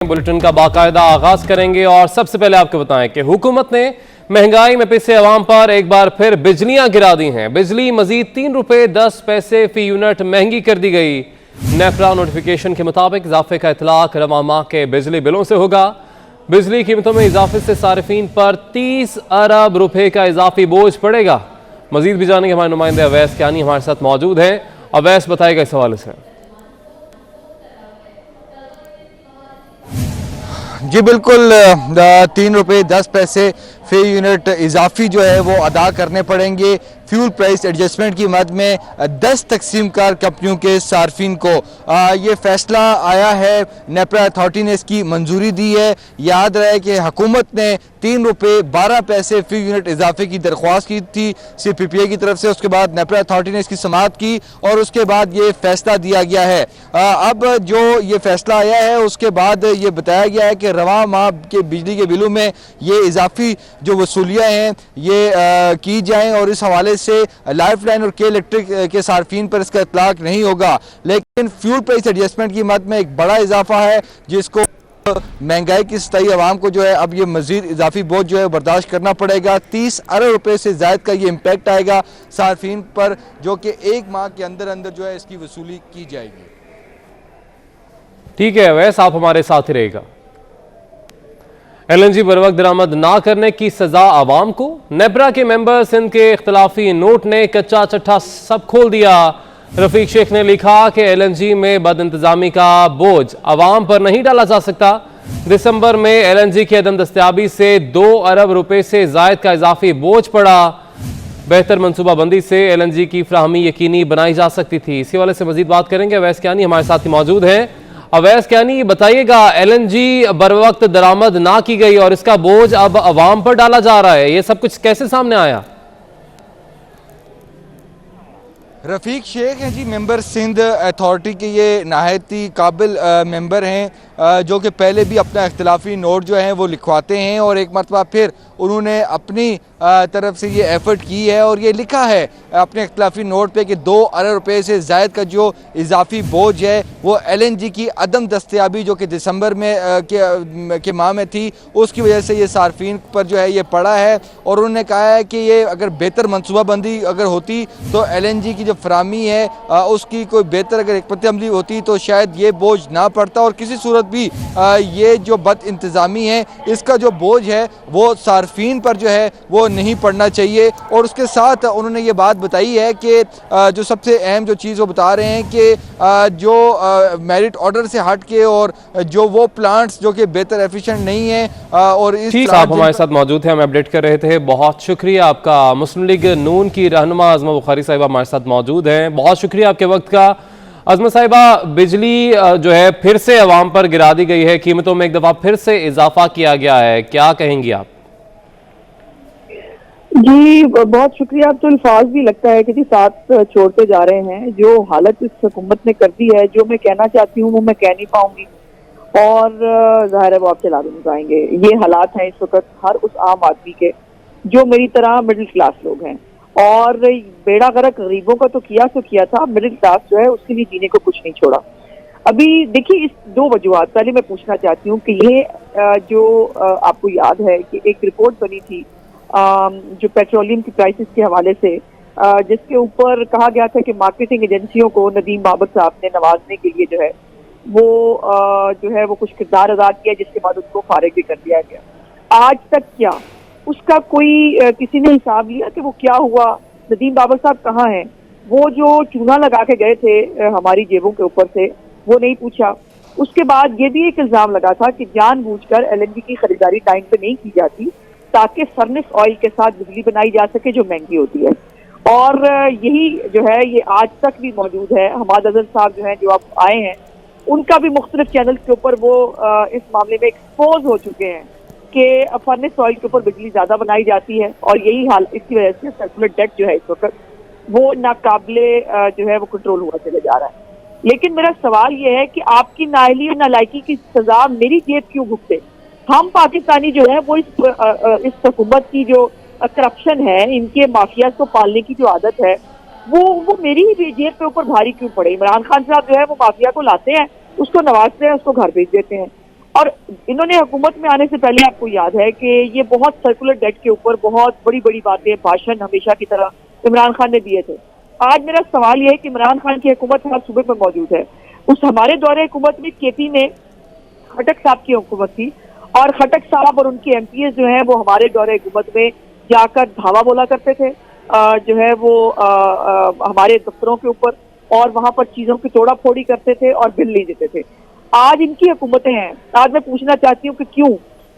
Bulletin का बाकायदा आगाज करेंगे और सबसे पहले आपको बताएं कि हुकूमत ने महंगाई में पिसे अवाम पर एक बार फिर बिजलियां गिरा दी हैं। बिजली मजीद 3 रुपए 10 पैसे फी यूनिट महंगी कर दी गई। नेफ्रा नोटिफिकेशन के मुताबिक इजाफे का इतलाक रवां माह के बिजली बिलों से होगा। बिजली कीमतों में इजाफे से सारिफीन पर 30 अरब रुपए का इजाफी बोझ पड़ेगा। मजीद भी जानेंगे, हमारे नुमाइंदे अवैस कियानी हमारे साथ मौजूद हैं। अवैस, बताएगा इस हवाले से। जी बिल्कुल, 3 रुपये 10 पैसे फी यूनिट इजाफी जो है वो अदा करने पड़ेंगे। फ्यूल प्राइस एडजस्टमेंट की मद में 10 तकसीम कार कंपनियों के सार्फिन को ये फैसला आया है। नेपरा अथॉरिटी ने इसकी मंजूरी दी है। याद रहे कि हुकूमत ने 3 रुपये 12 पैसे फी यूनिट इजाफे की दरख्वास्त की थी CPPA की तरफ से। उसके बाद नेपरा अथॉरिटी ने इसकी समाअत की और उसके बाद ये फैसला दिया गया है। अब जो ये फैसला आया है उसके बाद ये बताया गया है कि रवां माह के बिजली के बिलों में ये इजाफी जो वसूलियाँ हैं ये की जाएँ और इस हवाले से लाइफ लाइन और के इलेक्ट्रिक के सार्फिन पर इसका इतलाक नहीं होगा। लेकिन फ्यूल प्राइस एडजस्टमेंट की मद में एक बड़ा इजाफा है जिसको महंगाई की सताई आवाम को जो है अब ये मजीद इजाफी बोझ जो है बर्दाश्त करना पड़ेगा। 30 अरब रुपए से ज़ायद का ये इम्पैक्ट आएगा सार्फिन पर, जो कि एक माह के अंदर अंदर जो है इसकी वसूली की जाएगी। ठीक है वैस, आप हमारे साथ ही रहेगा। LNG बर वक्त दरामद ना करने की सजा आवाम को। नेपरा के मेंबर्स इनके इख्तलाफी नोट ने कच्चा चट्ठा सब खोल दिया। रफीक शेख ने लिखा कि LNG में बद इंतजामी का बोझ आवाम पर नहीं डाला जा सकता। दिसंबर में LNG की अदम दस्तयाबी से 2 अरब रुपए से जायद का इजाफी बोझ पड़ा। बेहतर मनसूबाबंदी से LNG की फ्राहमी यकीनी बनाई जा सकती थी। इसी वाले से मजीद बात करेंगे। अवैस कियानी हमारे साथ ही मौजूद हैं। अवैस कियानी, बताइएगा, LNG बर वक्त दरामद ना की गई और इसका बोझ अब अवाम पर डाला जा रहा है, ये सब कुछ कैसे सामने आया? रफ़ीक शेख हैं जी, मेंबर सिंध अथॉरिटी के ये नहायत ही काबिल मेंबर हैं, जो कि पहले भी अपना इख्तलाफी नोट जो है वो लिखवाते हैं और एक मरतबा फिर उन्होंने अपनी तरफ से ये एफ़र्ट की है और ये लिखा है अपने इख्तलाफी नोट पे कि 2 अरब रुपए से ज़ायद का जो इजाफी बोझ है वो LNG की अदम दस्तयाबी जो कि दिसंबर में के माह में थी उसकी वजह से ये सार्फिन पर जो है ये पड़ा है। और उन्होंने कहा है कि ये अगर बेहतर मनसूबाबंदी अगर होती तो LNG की जो फराहमी है उसकी कोई बेहतर अगर हिकमत अमली होती तो शायद ये बोझ ना पड़ता और किसी सूरत भी ये जो बद इंतज़ामी है इसका जो बोझ है वो सार्फिन पर जो है वो नहीं पड़ना चाहिए। और उसके साथ उन्होंने ये बात बताई है कि जो सबसे अहम जो चीज़ वो बता रहे हैं कि जो मेरिट ऑर्डर से हट के और जो वो प्लांट्स जो कि बेहतर एफिशिएंट नहीं है और इस आप हमारे साथ मौजूद हैं, हम अपडेट कर रहे थे। बहुत शुक्रिया आपका। मुस्लिम लीग नून की रहनुमा अज़मा बुखारी साहिबा हमारे साथ मौजूद हैं, बहुत शुक्रिया आपके वक्त का। अज़मा साहिबा, बिजली जो है फिर से अवाम पर गिरा दी गई है, कीमतों में एक दफ़ा फिर से इजाफा किया गया है, क्या कहेंगी आप? जी बहुत शुक्रिया। अब तो अल्फाज भी लगता है कि जी साथ छोड़ते जा रहे हैं। जो हालत इस हुकूमत ने कर दी है, जो मैं कहना चाहती हूँ वो मैं कह नहीं पाऊंगी और ज़ाहिर है वो आप चला भी नहीं पाएंगे। ये हालात हैं इस वक्त हर उस आम आदमी के जो मेरी तरह मिडिल क्लास लोग हैं। और बेड़ा गर्क गरीबों का तो किया था, मिडिल क्लास जो है उसके लिए जीने को कुछ नहीं छोड़ा। अभी देखिए, इस 2 वजूहात। पहले मैं पूछना चाहती हूँ कि ये जो आपको याद है कि एक रिपोर्ट बनी थी जो पेट्रोलियम की प्राइसेस के हवाले से, जिसके ऊपर कहा गया था कि मार्केटिंग एजेंसियों को नदीम बाबर साहब ने नवाजने के लिए जो है वो कुछ किरदार अदा किया, जिसके बाद उसको फारिग भी कर दिया गया। आज तक क्या उसका कोई किसी ने हिसाब लिया कि वो क्या हुआ? नदीम बाबर साहब कहाँ हैं? वो जो चूना लगा के गए थे हमारी जेबों के ऊपर से, वो नहीं पूछा। उसके बाद ये भी एक इल्जाम लगा था कि जानबूझकर LNG की खरीदारी टाइम पे नहीं की जाती ताकि फर्नेस ऑयल के साथ बिजली बनाई जा सके जो महंगी होती है। और यही जो है ये आज तक भी मौजूद है। हमाद अजहर साहब जो हैं, जो आप आए हैं, उनका भी मुख्तलिफ चैनल के ऊपर वो इस मामले में एक्सपोज हो चुके हैं कि फर्नेस ऑयल के ऊपर बिजली ज्यादा बनाई जाती है और यही हाल इसकी वजह से सर्कुलर डेट जो है इस वक्त वो नाकाबिले जो है वो कंट्रोल हुआ चले जा रहा है। लेकिन मेरा सवाल ये है कि आपकी नाअहली और नालायकी की सजा मेरी जेब क्यों भुगते? हम पाकिस्तानी जो है वो इस हुकूमत की जो करप्शन है, इनके माफिया को पालने की जो आदत है, वो मेरी ही जेब पे ऊपर भारी क्यों पड़े? इमरान खान साहब जो है वो माफिया को लाते हैं, उसको नवाजते हैं, उसको घर भेज देते हैं। اور انہوں نے حکومت میں آنے سے پہلے آپ کو یاد ہے کہ یہ بہت سرکولر ڈیٹ کے اوپر بہت بڑی بڑی باتیں بھاشن ہمیشہ کی طرح عمران خان نے دیے تھے. آج میرا سوال یہ ہے کہ عمران خان کی حکومت ہر صوبے میں موجود ہے. اس ہمارے دور حکومت میں کے پی میں خٹک صاحب کی حکومت تھی, اور خٹک صاحب اور ان کے ایم پی ایز جو ہیں وہ ہمارے دور حکومت میں جا کر دھاوا بولا کرتے تھے جو ہے وہ ہمارے دفتروں کے اوپر, اور وہاں پر چیزوں کی توڑا پھوڑی کرتے تھے اور بل نہیں دیتے تھے. آج ان کی حکومتیں ہیں. آج میں پوچھنا چاہتی ہوں کہ کیوں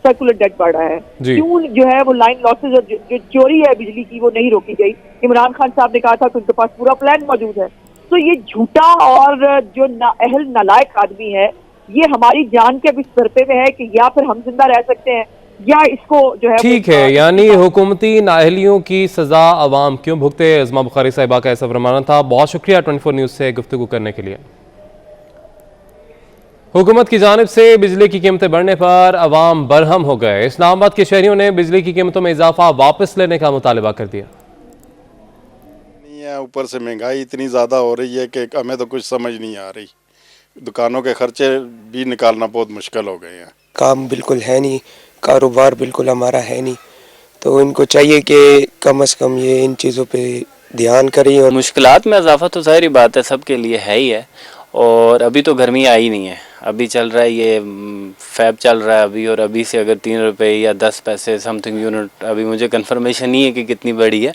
سرکولر ڈیٹ بڑھ رہا ہے, کیوں جو ہے وہ لائن لاسز اور جو چوری ہے بجلی کی وہ نہیں روکی گئی. عمران خان صاحب نے کہا تھا کہ ان کے پاس پورا پلان موجود ہے. تو یہ جھوٹا اور جو نااہل نالائق آدمی ہے, یہ ہماری جان کے بستر پہ ہے کہ یا پھر ہم زندہ رہ سکتے ہیں یا اس کو جو ہے. ٹھیک ہے, یعنی حکومتی نااہلیوں کی سزا عوام کیوں بھگتے. عظمیٰ بخاری صاحبہ کا ایسا فرمانا تھا. بہت شکریہ 24 نیوز سے گفتگو کرنے کے لیے. حکومت کی جانب سے بجلی کی قیمتیں بڑھنے پر عوام برہم ہو گئے. اسلام آباد کے شہریوں نے بجلی کی قیمتوں میں اضافہ واپس لینے کا مطالبہ کر دیا. اوپر سے مہنگائی اتنی زیادہ ہو رہی ہے کہ ہمیں تو کچھ سمجھ نہیں آ رہی. دکانوں کے خرچے بھی نکالنا بہت مشکل ہو گئے ہیں. کام بالکل ہے نہیں, کاروبار بالکل ہمارا ہے نہیں, تو ان کو چاہیے کہ کم از کم یہ ان چیزوں پہ دھیان کریں. اور مشکلات میں اضافہ تو ظاہری بات ہے سب کے لیے ہے ہی ہے, اور ابھی تو گرمی آئی نہیں ہے. ابھی چل رہا ہے یہ فیب چل رہا ہے ابھی, اور ابھی سے اگر 3 روپے یا 10 پیسے سم تھنگ یونٹ, ابھی مجھے کنفرمیشن نہیں ہے کہ کتنی بڑی ہے,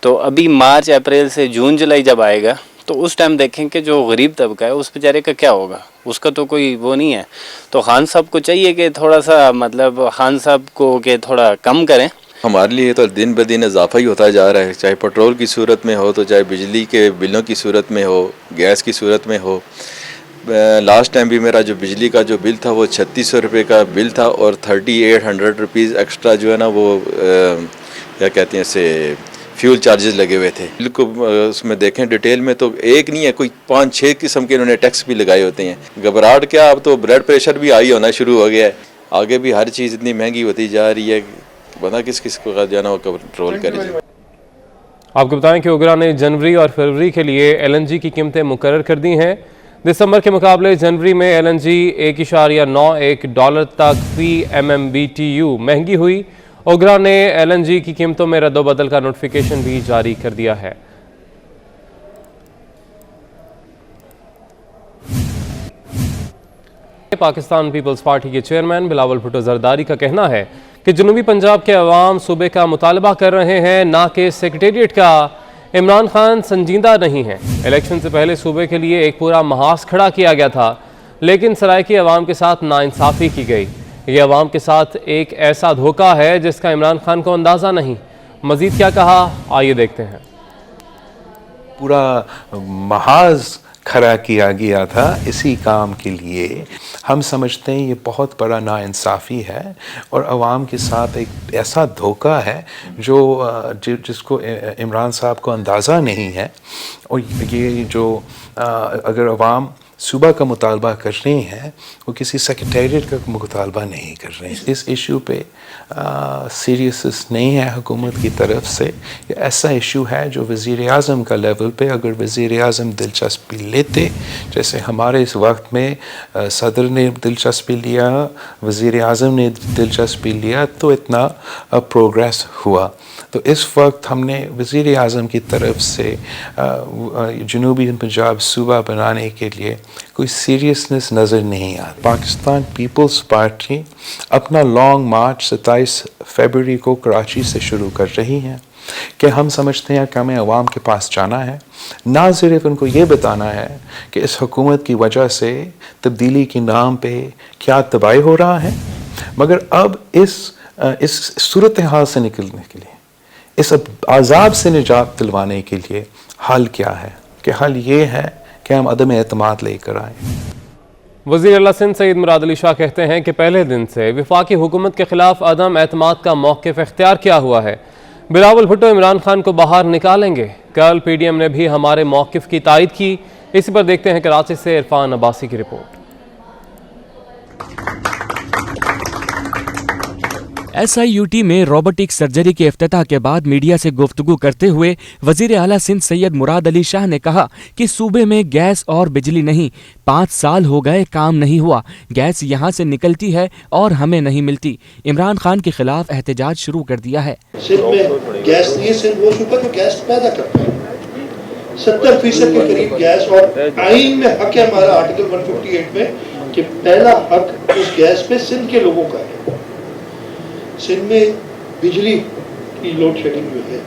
تو ابھی مارچ اپریل سے جون جولائی جب آئے گا تو اس ٹائم دیکھیں کہ جو غریب طبقہ ہے اس بیچارے کا کیا ہوگا. اس کا تو کوئی وہ نہیں ہے. تو خان صاحب کو چاہیے کہ تھوڑا سا مطلب خان صاحب کو کہ تھوڑا کم کریں. ہمارے لیے تو دن بدن اضافہ ہی ہوتا جا رہا ہے, چاہے پیٹرول کی صورت میں ہو, تو چاہے بجلی کے بلوں کی صورت میں ہو, گیس کی صورت میں ہو. لاسٹ ٹائم بھی میرا جو بجلی کا جو بل تھا وہ 3600 روپے کا بل تھا, اور 3800 روپیز ایکسٹرا جو ہے نا وہ کیا کہتے ہیں اسے فیول چارجز لگے ہوئے تھے. بل کو اس میں دیکھیں ڈیٹیل میں تو ایک نہیں ہے, کوئی 5-6 قسم کے انہوں نے ٹیکس بھی لگائے ہوتے ہیں. گھبراہٹ کیا, اب تو بلڈ پریشر بھی ہائی ہونا شروع ہو گیا ہے. آگے بھی ہر چیز اتنی مہنگی ہوتی جا رہی ہے, پتہ کس کو جانا وہ کنٹرول کرے. آپ کو بتائیں کہ اوگرا نے جنوری اور فروری کے لیے ایل این جی کی قیمتیں مقرر کر دی ہیں. دسمبر کے مقابلے جنوری میں ایل این جی $1.91 تک فی MMBTU مہنگی ہوئی. اوگرا نے ایل این جی کی قیمتوں میں رد و بدل کا نوٹیفیکیشن بھی جاری کر دیا ہے. پاکستان پیپلز پارٹی کے چیئرمین بلاول بھٹو زرداری کا کہنا ہے کہ جنوبی پنجاب کے عوام صوبے کا مطالبہ کر رہے ہیں, نہ کہ سیکریٹریٹ کا. عمران خان سنجیدہ نہیں ہیں. الیکشن سے پہلے صوبے کے لیے ایک پورا محاذ کھڑا کیا گیا تھا, لیکن سرائیکی عوام کے ساتھ ناانصافی کی گئی. یہ عوام کے ساتھ ایک ایسا دھوکہ ہے جس کا عمران خان کو اندازہ نہیں. مزید کیا کہا, آئیے دیکھتے ہیں. پورا محاذ کھڑا کیا گیا تھا اسی کام کے لیے. ہم سمجھتے ہیں یہ بہت بڑا ناانصافی ہے, اور عوام کے ساتھ ایک ایسا دھوکہ ہے جو جس کو عمران صاحب کو اندازہ نہیں ہے. اور یہ جو اگر عوام صوبہ کا مطالبہ کر رہے ہیں وہ کسی سیکریٹریٹ کا مطالبہ نہیں کر رہے ہیں. اس ایشو پہ سیریسنس نہیں ہے حکومت کی طرف سے. یہ ایسا ایشو ہے جو وزیر اعظم کا لیول پہ, اگر وزیر اعظم دلچسپی لیتے, جیسے ہمارے اس وقت میں صدر نے دلچسپی لیا, وزیر اعظم نے دلچسپی لیا, تو اتنا پروگریس ہوا. تو اس وقت ہم نے وزیر اعظم کی طرف سے جنوبی پنجاب صوبہ بنانے کے لیے کوئی سیریسنس نظر نہیں آتی. پاکستان پیپلز پارٹی اپنا لانگ مارچ 27 فیبروری کو کراچی سے شروع کر رہی ہیں کہ ہم سمجھتے ہیں کہ ہمیں عوام کے پاس جانا ہے, نہ صرف ان کو یہ بتانا ہے کہ اس حکومت کی وجہ سے تبدیلی کے نام پہ کیا تباہی ہو رہا ہے, مگر اب اس صورتحال سے نکلنے کے لیے, اس عذاب سے نجات دلوانے کے لیے حل کیا ہے, کہ حل یہ ہے کہ ہم عدم اعتماد لے کر آئیں. وزیر اعلیٰ سندھ سعید مراد علی شاہ کہتے ہیں کہ پہلے دن سے وفاقی حکومت کے خلاف عدم اعتماد کا موقف اختیار کیا ہوا ہے. بلاول بھٹو عمران خان کو باہر نکالیں گے. کل پی ڈی ایم نے بھی ہمارے موقف کی تائید کی. اسی پر دیکھتے ہیں کراچی سے عرفان عباسی کی رپورٹ. SIUT में रोबोटिक सर्जरी के इफ्तिताह के बाद मीडिया से गुफ्तगू करते हुए वजीर आला सिंध सैयद मुराद अली शाह ने कहा कि सूबे में गैस और बिजली नहीं, 5 साल हो गए काम नहीं हुआ, गैस यहाँ से निकलती है और हमें नहीं मिलती। इमरान खान के खिलाफ एहतजाज शुरू कर दिया है। सिंध में गैस नहीं है, सिंध वो सूबा जो गैस पैदा करता है, 70% के करीब गैस, और आइन में हक है हमारा आर्टिकल 158 में कि पहला हक उस गैस पे सिंध के लोगों का है। सिंध में बिजली की लोड शेडिंग जो है,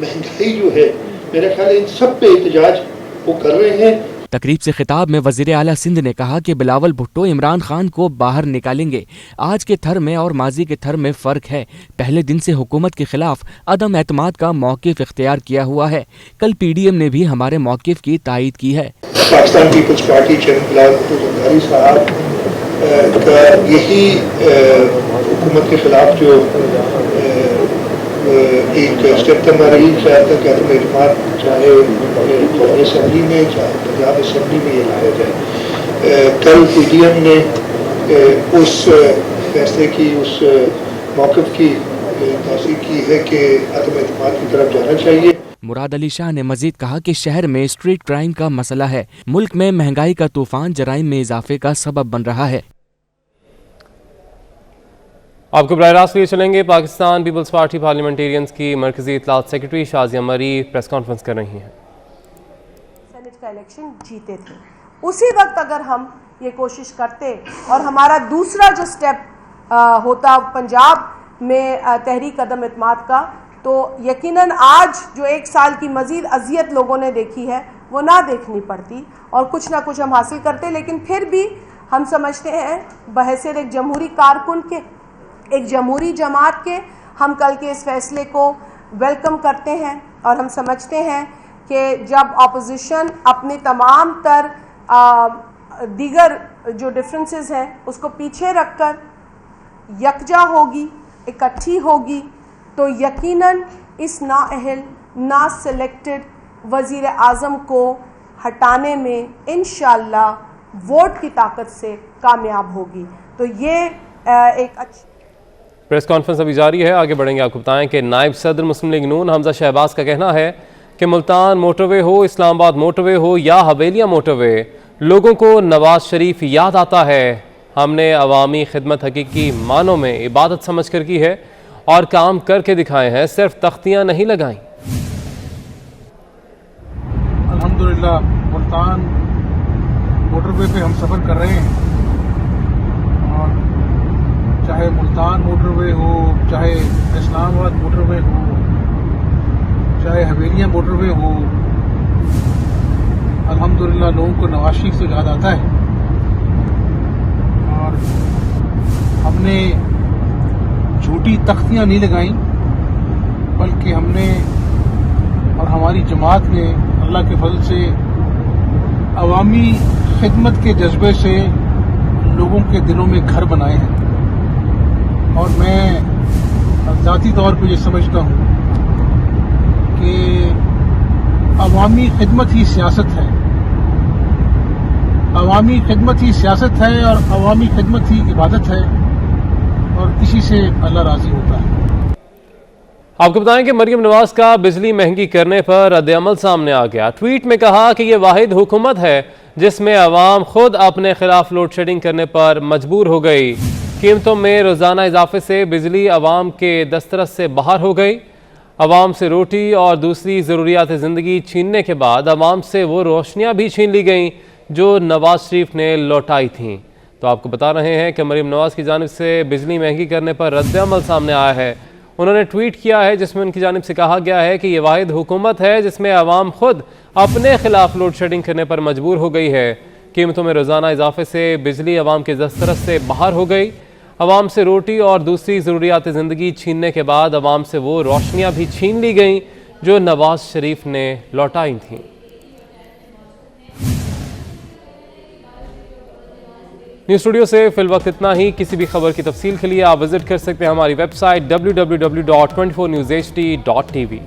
महंगाई जो है, मेरा ख्याल है इन सब पे एहतजाज वो कर रहे हैं। तकरीब से खिताब में वजीर आला सिंध ने कहा कि बिलावल भुट्टो इमरान खान को बाहर निकालेंगे। आज के थर में और माजी के थर में फ़र्क है। पहले दिन से हुकूमत के खिलाफ अदम एतमाद का मौक़िफ़ इख्तियार किया हुआ है। कल PDM ने भी हमारे मौक़िफ़ की तायीद की है। पाकिस्तान पीपल्स पार्टी चेयरमैन बिलावल भुट्टो ज़रदारी साहब का यही हुकूमत के खिलाफ जो एक स्टेप था, हमारा यही ख्याल था कि अदम एतमाद चाहे असम्बली में चाहे पंजाब असम्बली में ये लाया जाए। कल PDM ने उस फैसले की, उस मौक़िफ़ की तासीर की है कि अदम एतमाद की तरफ जाना चाहिए। मुराद अली शाह ने मजीद कहा कि शहर में स्ट्रीट क्राइम का मसला है। मुल्क में महंगाई का तूफान जराइम में इजाफे का सबब बन रहा है। आपको बराह रास्त लिए चलेंगे। पाकिस्तान पीपल्स पार्टी पार्लियामेंटेरियंस की मरकजी इत्तलात सेक्रेटरी शाजिया मरी प्रेस कॉन्फ्रेंस कर रही हैं। सेनेट का इलेक्शन जीते थे, उसी वक्त अगर हम ये कोशिश करते और हमारा दूसरा जो स्टेप होता पंजाब में तहरीक अदम एतमाद का, तो यकीनन आज जो 1 साल की मज़ीद अजियत लोगों ने देखी है वो ना देखनी पड़ती और कुछ ना कुछ हम हासिल करते। लेकिन फिर भी हम समझते हैं बहैसियत एक जमहूरी कारकुन के, एक जमहूरी जमात के, हम कल के इस फैसले को वेलकम करते हैं और हम समझते हैं कि जब अपोजिशन अपने तमाम तर दीगर जो डिफरेंसेस हैं उसको पीछे रखकर यकजा होगी, इकट्ठी होगी, तो यकीनन इस नाअहल, ना सिलेक्टेड वज़ीर आज़म को हटाने में इंशाअल्लाह वोट की ताकत से कामयाब होगी। तो ये एक अच्छी प्रेस कॉन्फ्रेंस अभी जारी है, आगे बढ़ेंगे। आपको बताएं कि नायब सदर मुस्लिम लीग नून हमजा शहबाज का कहना है कि मुल्तान मोटरवे हो, इस्लामाबाद मोटरवे हो या हवेलियाँ मोटरवे, लोगों को नवाज शरीफ याद आता है। हमने अवामी खिदमत हकीकी मानों में इबादत समझ कर की है और काम करके दिखाए हैं, सिर्फ तख्तियाँ नहीं लगाई। अल्हम्दुलिल्लाह मुल्तान मोटरवे पे हम सफ़र कर रहे हैं, और चाहे मुल्तान मोटरवे हो, चाहे इस्लामाबाद मोटरवे हो, चाहे हवेलियाँ मोटरवे हो, अल्हम्दुलिल्लाह लोगों को नवाज शरीफ से याद आता है। और हमने झूठी तख्तियाँ नहीं लगाई, बल्कि हमने और हमारी जमात ने अल्लाह के फजल से अवामी खिदमत के जज्बे से लोगों के दिलों में घर बनाए हैं। और मैं ज़ाती तौर पर ये समझता हूँ कि अवामी खिदमत ही सियासत है, अवामी खिदमत ही सियासत है और अवामी खिदमत ही इबादत है, और इसी से अल्लाह राज़ी होता है। आपको बताएं कि मरियम नवाज का बिजली महंगी करने पर रद्द-ए-अमल सामने आ गया। ट्वीट में कहा कि यह वाहिद हुकूमत है जिसमें अवाम खुद अपने खिलाफ लोड शेडिंग करने पर मजबूर हो गई। कीमतों में रोज़ाना इजाफे से बिजली अवाम के दस्तरस से बाहर हो गई। अवाम से रोटी और दूसरी ज़रूरियात ज़िंदगी छीनने के बाद अवाम से वो रोशनियाँ भी छीन ली गईं जो नवाज शरीफ ने लौटाई थीं। तो आपको बता रहे हैं कि मरियम नवाज की जानिब से बिजली महंगी करने पर रद्द-ए-अमल सामने आया है। उन्होंने ट्वीट किया है जिसमें उनकी जानिब से कहा गया है कि ये वाहिद हुकूमत है जिसमें अवाम खुद अपने खिलाफ लोड शेडिंग करने पर मजबूर हो गई है। कीमतों में रोज़ाना इजाफे से बिजली अवाम के दस्तरस से बाहर हो गई। अवाम से रोटी और दूसरी ज़रूरियात ज़िंदगी छीनने के बाद अवाम से वो रोशनियाँ भी छीन ली गईं जो नवाज शरीफ ने लौटाई थीं। न्यूज़ स्टूडियो से फिल वक्त इतना ही। किसी भी खबर की तफसील के लिए आप विजिट कर सकते हैं हमारी वेबसाइट www.24newshd.tv।